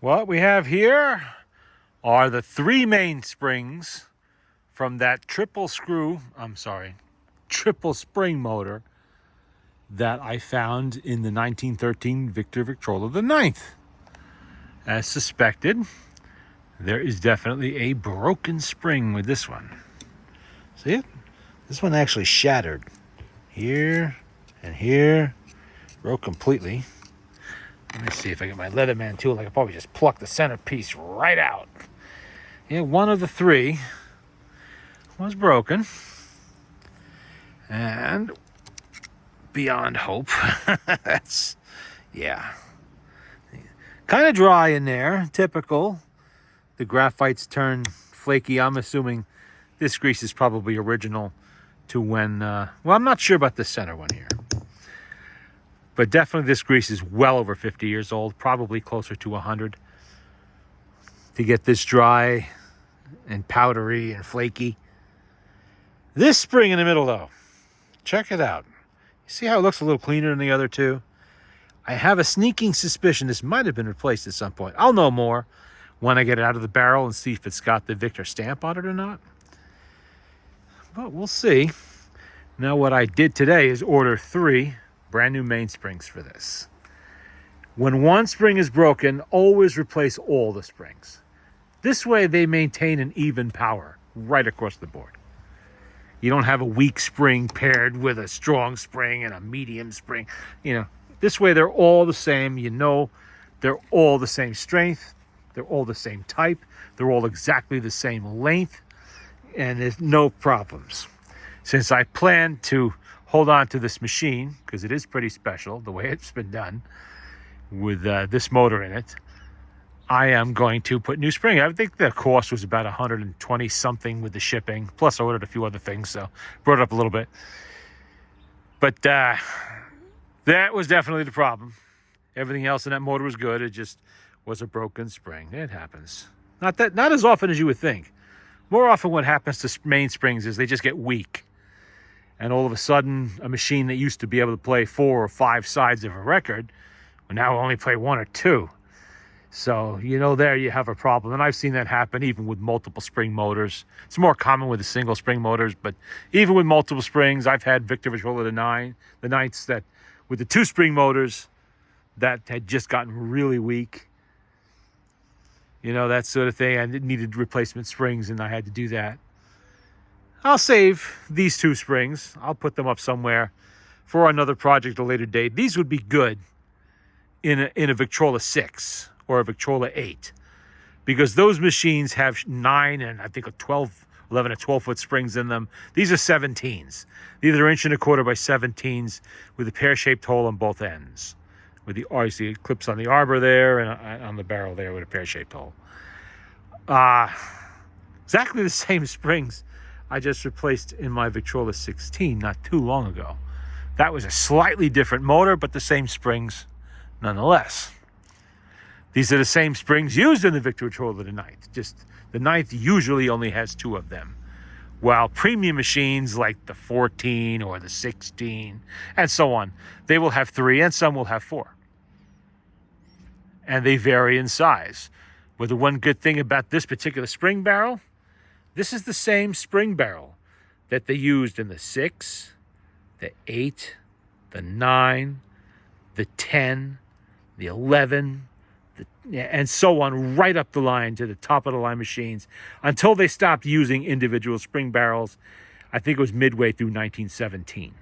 What we have here are the three mainsprings from that triple spring motor that I found in the 1913 Victrola the Ninth. As suspected, there is definitely a broken spring with this one. See it? This one actually shattered. Here and here. Broke completely. Let me see if I get my Leatherman tool. I could probably just pluck the centerpiece right out. Yeah, one of the three was broken. And beyond hope. That's, yeah. Kind of dry in there. Typical. The graphite's turned flaky. I'm assuming this grease is probably original to when... well, I'm not sure about the center one here. But definitely this grease is well over 50 years old, probably closer to 100. To get this dry and powdery and flaky. This spring in the middle, though, check it out. You see how it looks a little cleaner than the other two? I have a sneaking suspicion this might have been replaced at some point. I'll know more when I get it out of the barrel and see if it's got the Victor stamp on it or not. But we'll see. Now what I did today is order 3 brand new mainsprings for this. When one spring is broken, always replace all the springs. This way they maintain an even power right across the board. You don't have a weak spring paired with a strong spring and a medium spring. You know, this way they're all the same. You know, they're all the same strength. They're all the same type. They're all exactly the same length. And there's no problems. Since I plan to hold on to this machine, because it is pretty special, the way it's been done, with this motor in it, I am going to put new spring. I think the cost was about 120 something with the shipping. Plus I ordered a few other things, so brought it up a little bit. But that was definitely the problem. Everything else in that motor was good. It just was a broken spring. It happens. Not as often as you would think. More often what happens to mainsprings is they just get weak. And all of a sudden, a machine that used to be able to play 4 or 5 sides of a record will now only play 1 or 2. So, you know, there you have a problem. And I've seen that happen even with multiple spring motors. It's more common with the single spring motors, but even with multiple springs, I've had Victor Victrola the Ninths that with the 2 spring motors that had just gotten really weak. You know, that sort of thing. I needed replacement springs and I had to do that. I'll save these 2 springs. I'll put them up somewhere for another project at a later date. These would be good in a Victrola 6 or a Victrola 8 because those machines have 9 and I think 11 or 12 foot springs in them. These are 17s. These are 1 1/4 by 17s with a pear-shaped hole on both ends. With the obviously it clips on the arbor there and on the barrel there with a pear-shaped hole. Exactly the same springs I just replaced in my Victrola 16 not too long ago. That was a slightly different motor, but the same springs nonetheless. These are the same springs used in the Victrola the Ninth. Just the Ninth usually only has 2 of them. While premium machines like the 14 or the 16 and so on, they will have 3 and some will have 4. And they vary in size. But the one good thing about this particular spring barrel, this is the same spring barrel that they used in the 6, the 8, the 9, the 10, the 11, and so on, right up the line to the top of the line machines until they stopped using individual spring barrels. I think it was midway through 1917.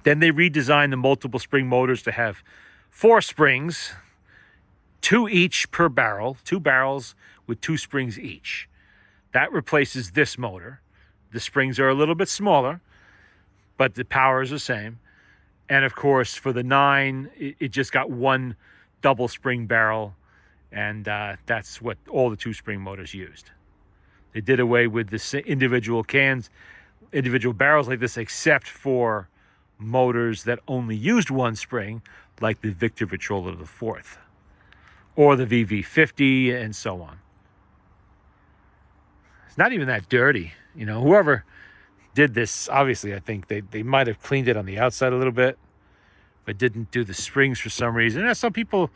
Then they redesigned the multiple spring motors to have 4 springs, 2 each per barrel, 2 barrels with 2 springs each. That replaces this motor. The springs are a little bit smaller, but the power is the same. And of course, for the 9, it just got 1 double spring barrel, and that's what all the 2 spring motors used. They did away with the individual barrels like this, except for motors that only used 1 spring, like the Victor Victrola the 4th, or the VV50, and so on. It's not even that dirty. You know, whoever did this, obviously, I think they might have cleaned it on the outside a little bit, but didn't do the springs for some reason. And some people,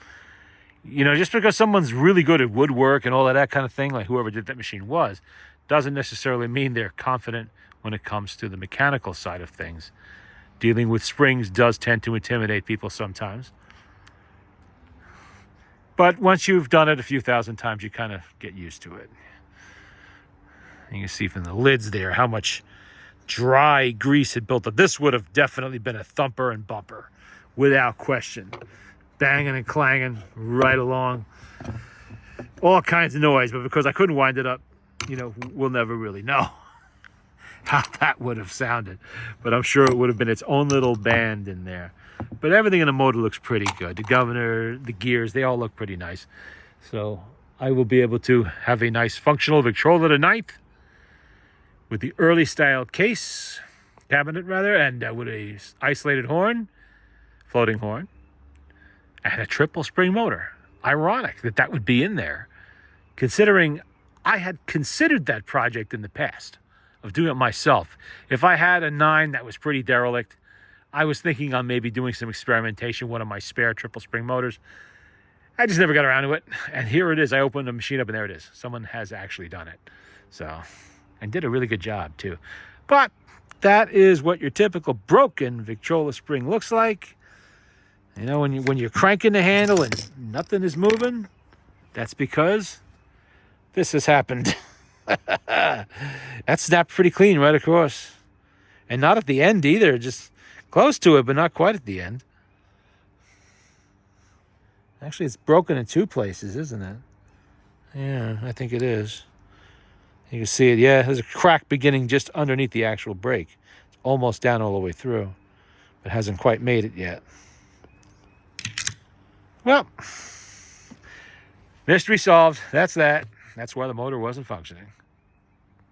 You know, just because someone's really good at woodwork and all of that kind of thing, like whoever did that machine was, doesn't necessarily mean they're confident when it comes to the mechanical side of things. Dealing with springs does tend to intimidate people sometimes. But once you've done it a few thousand times, you kind of get used to it. You can see from the lids there how much dry grease had built up. This would have definitely been a thumper and bumper, without question. Banging and clanging right along. All kinds of noise, but because I couldn't wind it up, you know, we'll never really know how that would have sounded. But I'm sure it would have been its own little band in there. But everything in the motor looks pretty good. The governor, the gears, they all look pretty nice. So I will be able to have a nice functional Victrola tonight with the early style cabinet rather, and with a isolated horn, floating horn, and a triple spring motor. Ironic that that would be in there, considering I had considered that project in the past of doing it myself. If I had a 9 that was pretty derelict, I was thinking on maybe doing some experimentation, one of my spare triple spring motors. I just never got around to it. And here it is. I opened the machine up and there it is. Someone has actually done it. So, and did a really good job too. But that is what your typical broken Victrola spring looks like. You know, when you're cranking the handle and nothing is moving, that's because this has happened. That snapped pretty clean right across. And not at the end either, just close to it, but not quite at the end. Actually, it's broken in 2 places, isn't it? Yeah, I think it is. You can see it. Yeah, there's a crack beginning just underneath the actual brake. It's almost down all the way through, but hasn't quite made it yet. Well, mystery solved. That's that. That's why the motor wasn't functioning.